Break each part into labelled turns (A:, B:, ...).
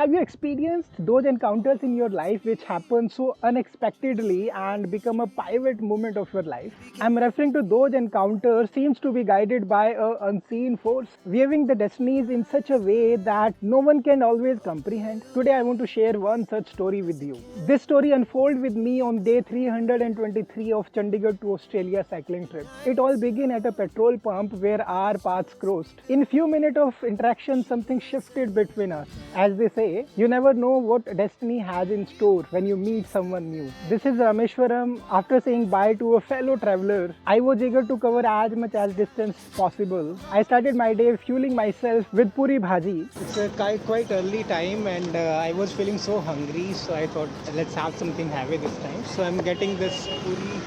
A: Have you experienced those encounters in your life which happen so unexpectedly and become a pivot moment of your life? I'm referring to those encounters seems to be guided by a unseen force, weaving the destinies in such a way that no one can always comprehend. Today I want to share one such story with you. This story unfolded with me on day 323 of Chandigarh to Australia cycling trip. It all began at a petrol pump where our paths crossed. In few minutes of interaction, something shifted between us. As they say, you never know what destiny has in store when you meet someone new. This is Rameshwaram. After saying bye to a fellow traveler, I was eager to cover as much as distance possible. I started my day fueling myself with puri bhaji. It's a quite early time and I was feeling so hungry, so I thought let's have something heavy this time. So I'm getting this puri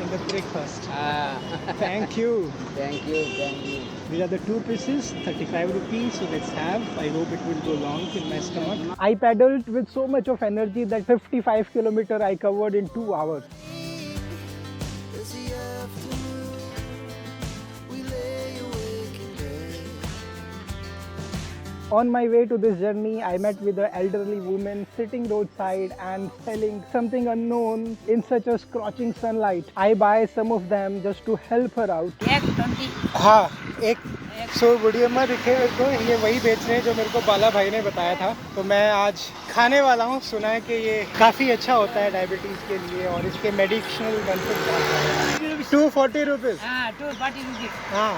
A: in the breakfast. Thank you.
B: Thank you.
A: These are the two pieces, 35 rupees. So let's have. I hope it will go long in my stomach. I paddled with so much of energy that 55 kilometers I covered in 2 hours. On my way to this journey, I met with an elderly woman sitting roadside and selling something unknown in such a scorching sunlight. I buy some of them just to help her out. हाँ एक so video में दिखे मेरे को ये वही बेच रहे हैं जो मेरे को बाला भाई ने बताया था, तो मैं आज खाने वाला हूँ। सुना है कि ये काफ़ी अच्छा होता है डायबिटीज़ के लिए और इसके मेडिसिनल बेनिफिट बहुत हैं। 240 रुपीज़।
B: 240 rupees.
A: हाँ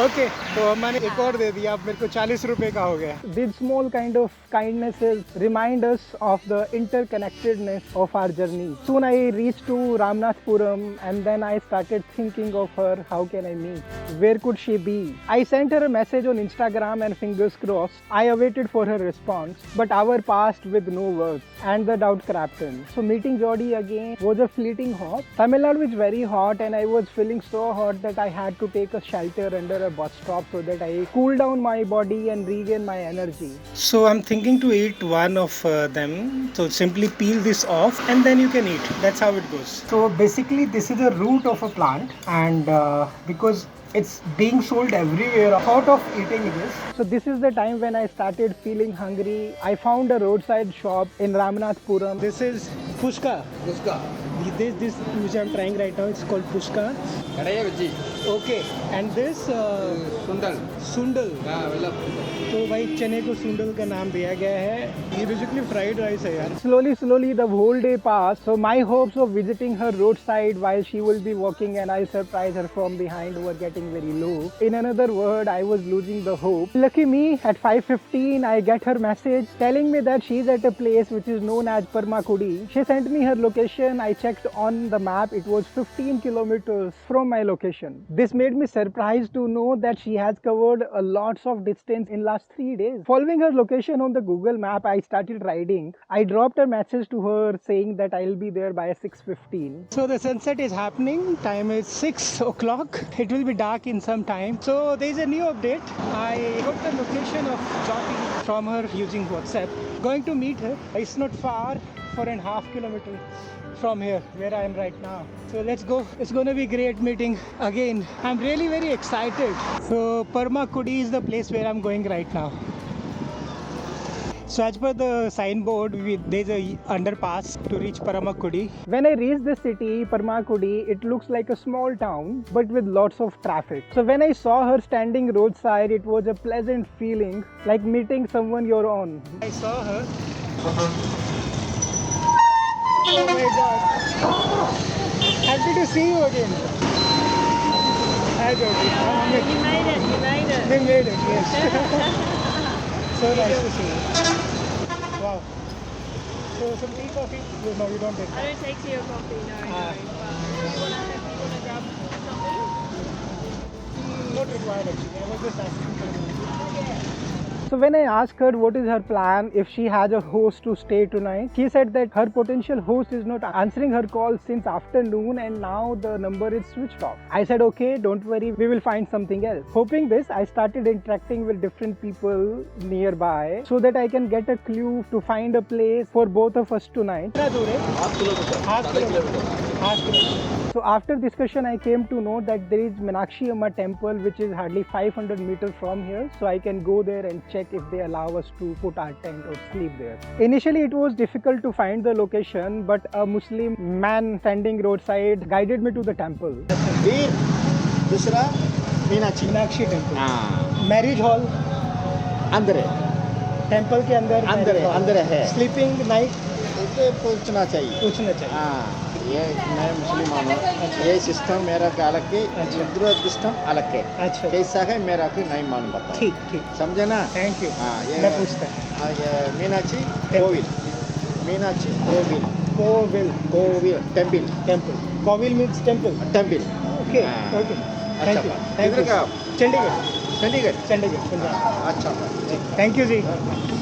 A: ओके, तो मैंने एक और दे दिया, अब मेरे को 40 रुपए का हो गया। These small kind of kindnesses remind us of the interconnectedness of our journey. Soon I reached to Ramnathpuram and then I started thinking of her. How can I meet? Where could she be? I sent her a message on Instagram and fingers crossed. I awaited for her response, but hour passed with no words and the doubt crept in. So meeting Jodi again was a fleeting hop. Tamil Nadu is very hot and I was feeling so hot that I had to take a shelter under a bus stop so that I cool down my body and regain my energy. So I'm thinking to eat one of them. So simply peel this off and then you can eat. That's how it goes. So basically this is the root of a plant and because it's being sold everywhere, I thought of eating this. So this is the time when I started feeling hungry. I found a roadside shop in Ramnathpuram. This is Pushka. This which I'm trying right now, it's called Pushka.
B: Kadaya veggie.
A: Okay, and this Sundal. तो भाई चने को सुंडल का नाम दिया गया है। ये बेसिकली फ्राइड राइस है यार। Slowly the whole day passed. So my hopes of visiting her roadside while she will be walking and I surprise her from behind were getting very low. In another word, I was losing the hope. Lucky me, at 5:15 I get her message telling me that she's at a place which is known as Parmakudi. She sent me her location. I checked on the map. It was 15 kilometers from my location. This made me surprised to know that she has covered a lots of distance in last 3 days. Following her location on the Google map, I started riding. I dropped a message to her saying that I'll be there by 6:15. So the sunset is happening. Time is 6 o'clock. It will be dark in some time. So there is a new update. I got the location of Jyoti from her using WhatsApp. Going to meet her. It's not far, 4.5 kilometers from here where I am right now. So let's go. It's gonna be great meeting again. I'm really very excited. So Parmakudi is the place where I'm going right now. So as per the signboard, there's a underpass to reach Parmakudi. When I reached the city, Parmakudi, it looks like a small town, but with lots of traffic. So when I saw her standing roadside, it was a pleasant feeling, like meeting someone your own. I saw her. Oh my God! Happy to see you again. Hi, Jyoti.
B: You made it.
A: We made it, yes. So nice to see you. Wow. So some tea, coffee? No, you don't take.
C: I don't take tea or coffee, no. But you wanna grab something?
A: Not required actually. I was just asking for you. So when I asked her what is her plan if she has a host to stay tonight, she said that her potential host is not answering her call since afternoon and now the number is switched off. I said okay, don't worry, we will find something else. Hoping this, I started interacting with different people nearby so that I can get a clue to find a place for both of us tonight.
B: Half kilometer.
A: Half kilometer. So after discussion, I came to know that there is Meenakshi Amma temple, which is hardly 500 meters from here. So I can go there and check if they allow us to put our tent or sleep there. Initially, it was difficult to find the location, but a Muslim man standing roadside guided me to the temple.
D: फिर दूसरा Meenakshi
A: Meenakshi temple.
D: हाँ
A: Marriage hall.
D: अंदर है
A: temple के अंदर
D: अंदर है अंदर है
A: स्लीपिंग नाइट
D: इसे पूछना चाहिए
A: पूछना चाहिए
D: हाँ ये मैं मुसलमान हूँ ये सिस्टम मेरा का अलग है
A: अच्छा।
D: हिंदू सिस्टम अलग है
A: अच्छा
D: कैसा है मेरा को नहीं मालूम पता
A: ठीक ठीक
D: समझे ना
A: थैंक यू
D: हाँ
A: मैं पूछता हूँ
D: हाँ, ये मीनाक्षी कोविल मीनाक्षी कोविल
A: कोविल
D: कोविल टेम्पल
A: टेम्पल कोविल मीन्स टेम्पल
D: टेम्पल
A: ओके
D: हाँ।
A: ओके
D: अच्छा
A: थैंक यू
D: बात।
A: थैंक
D: किधर
A: यू
D: का आप?
A: चंडीगढ़
D: चंडीगढ़
A: चंडीगढ़ पंजाब
D: अच्छा बात।
A: Thank you, Ji.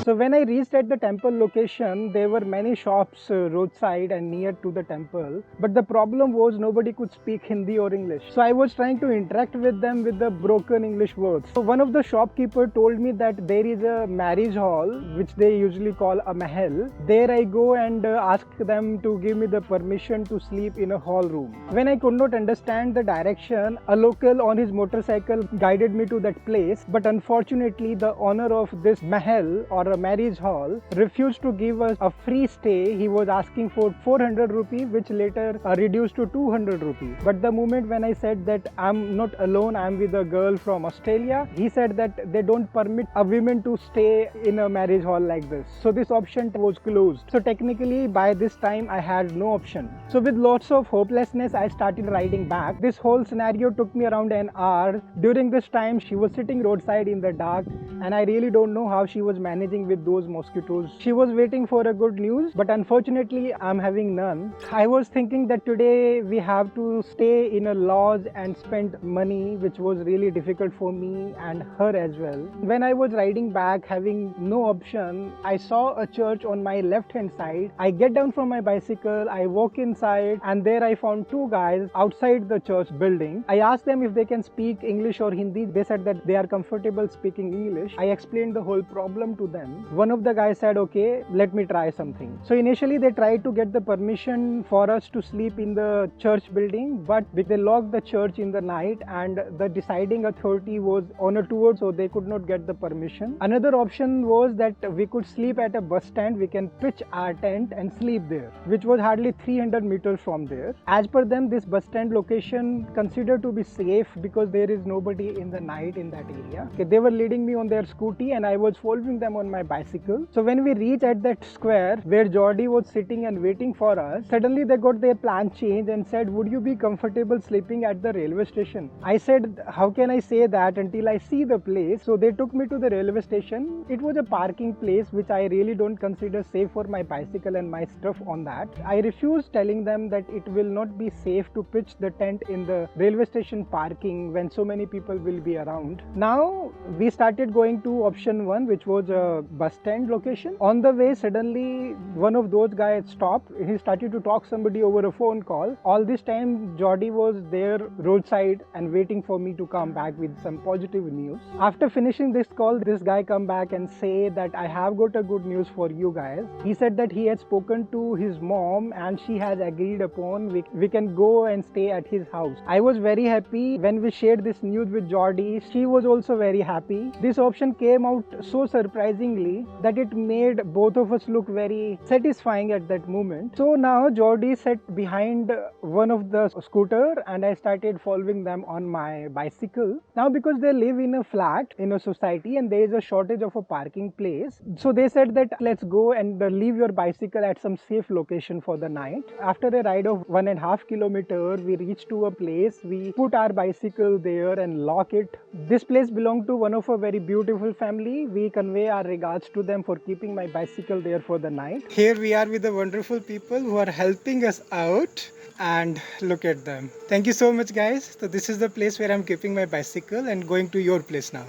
A: So when I reached at the temple location, there were many shops roadside and near to the temple. But the problem was nobody could speak Hindi or English. So I was trying to interact with them with the broken English words. So one of the shopkeeper told me that there is a marriage hall, which they usually call a mahal. There I go and ask them to give me the permission to sleep in a hall room. When I could not understand the direction, a local on his motorcycle guided me to that place. But unfortunately, the owner of this mahal or a marriage hall refused to give us a free stay. He was asking for 400 rupees, which later reduced to 200 rupees. But the moment when I said that I'm not alone, I'm with a girl from Australia, he said that they don't permit a woman to stay in a marriage hall like this. So this option was closed. So technically by this time I had no option. So with lots of hopelessness, I started riding back. This whole scenario took me around an hour. During this time, she was sitting roadside in the dark, and I really don't know how she was managing with those mosquitoes. She was waiting for a good news, but unfortunately I'm having none. I was thinking that today we have to stay in a lodge and spend money, which was really difficult for me and her as well. When I was riding back having no option, I saw a church on my left hand side. I get down from my bicycle, I walk inside, and there I found two guys outside the church building. I asked them if they can speak English or Hindi. They said that they are comfortable speaking English. I explained the whole problem to them. One of the guys said, okay, let me try something. So initially they tried to get the permission for us to sleep in the church building, but they locked the church in the night and the deciding authority was on a tour, so they could not get the permission. Another option was that we could sleep at a bus stand. We can pitch our tent and sleep there, which was hardly 300 meters from there. As per them, this bus stand location considered to be safe because there is nobody in the night in that area. Okay, they were leading me on their scooty and I was following them on my bicycle. So when we reached at that square where Jordi was sitting and waiting for us, suddenly they got their plan changed and said, would you be comfortable sleeping at the railway station? I said, how can I say that until I see the place? So they took me to the railway station. It was a parking place which I really don't consider safe for my bicycle and my stuff on that. I refused, telling them that it will not be safe to pitch the tent in the railway station parking when so many people will be around. Now we started going to option 1, which was a bus stand location. On the way, suddenly one of those guys stopped. He started to talk somebody over a phone call. All this time Jordi was there roadside and waiting for me to come back with some positive news. After finishing this call, this guy come back and say that I have got a good news for you guys. He said that he had spoken to his mom and she has agreed upon we can go and stay at his house. I was very happy when we shared this news with Jordi. She was also very happy. This option came out so surprisingly that it made both of us look very satisfying at that moment. So now Jordi sat behind one of the scooter and I started following them on my bicycle. Now because they live in a flat in a society and there is a shortage of a parking place, so they said that let's go and leave your bicycle at some safe location for the night. After a ride of 1.5 kilometers, we reached to a place. We put our bicycle there and lock it. This place belonged to one of a very beautiful family. We convey our regards to them for keeping my bicycle there for the night. Here we are with the wonderful people who are helping us out, and look at them. Thank you so much, guys. So this is the place where I'm keeping my bicycle and going to your place now.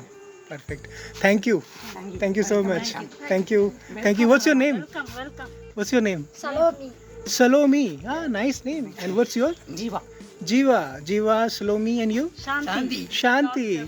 A: Perfect. Thank you. Thank you so much. Thank you. Thank you. What's your name?
B: Welcome.
A: What's your name?
C: Salome.
A: Salome. Ah, nice name. And what's yours?
B: Jiva.
A: Jiva, Salome, and you?
B: Shanti.
A: Shanti.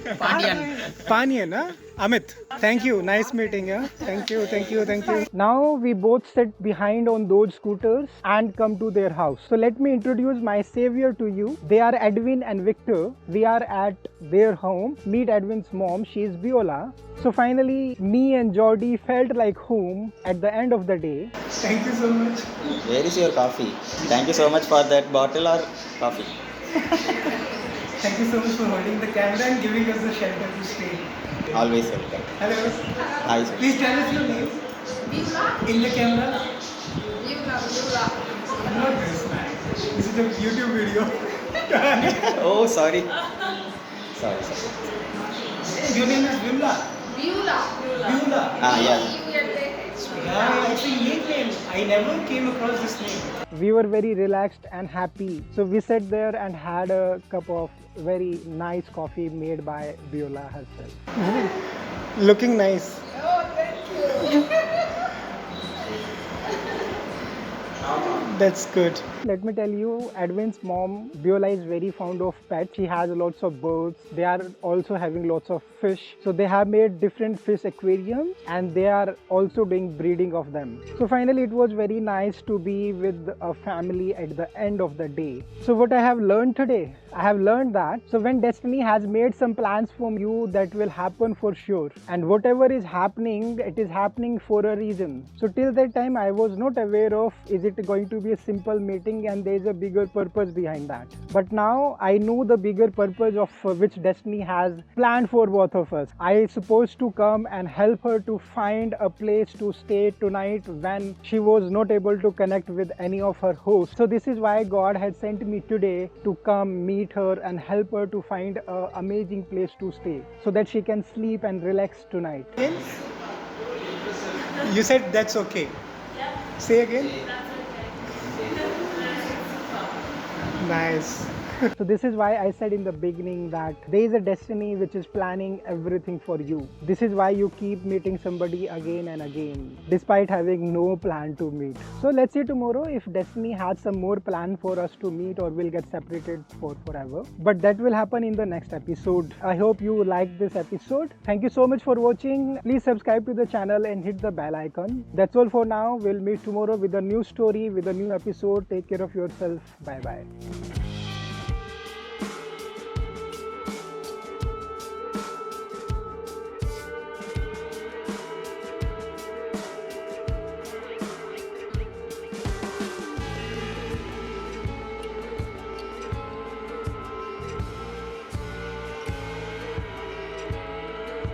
B: Pandian.
A: Panian, huh? Amit, thank you. Nice meeting you. Thank you, thank you, thank you. Now we both sit behind on those scooters and come to their house. So let me introduce my savior to you. They are Edwin and Victor. We are at their home. Meet Edwin's mom. She is Viola. So finally, me and Jordi felt like home at the end of the day. Thank you so much.
E: Where is your coffee? Thank you so much for that bottle or coffee.
A: Thank you so much for holding the camera and giving us the shelter to stay.
E: Always welcome.
A: Hello.
E: Hi, sir.
A: Please tell us your name. In the camera. I'm not this man. This is a YouTube video.
E: Oh, sorry. Sorry.
A: Your name is Vimla. Viola.
E: Ah, yeah.
A: Yeah, it's a unique name. I never came across this name. We were very relaxed and happy. So we sat there and had a cup of very nice coffee made by Viola herself. Looking nice. That's good. Let me tell you, Edwin's mom, Viola, is very fond of pets. She has lots of birds. They are also having lots of fish. So they have made different fish aquariums and they are also doing breeding of them. So finally, it was very nice to be with a family at the end of the day. So what I have learned today, I have learned that so when destiny has made some plans for you, that will happen for sure. And whatever is happening, it is happening for a reason. So till that time, I was not aware of is it going to be a simple meeting and there is a bigger purpose behind that. But now I know the bigger purpose of which destiny has planned for both of us. I supposed to come and help her to find a place to stay tonight when she was not able to connect with any of her hosts. So this is why God had sent me today to come meet her and help her to find an amazing place to stay so that she can sleep and relax tonight. You said that's okay. Yeah. Say again. Nice. So this is why I said in the beginning that there is a destiny which is planning everything for you. This is why you keep meeting somebody again and again despite having no plan to meet. So let's see tomorrow if destiny has some more plan for us to meet or we'll get separated for forever. But that will happen in the next episode. I hope you liked this episode. Thank you so much for watching. Please subscribe to the channel and hit the bell icon. That's all for now. We'll meet tomorrow with a new story, with a new episode. Take care of yourself. Bye bye.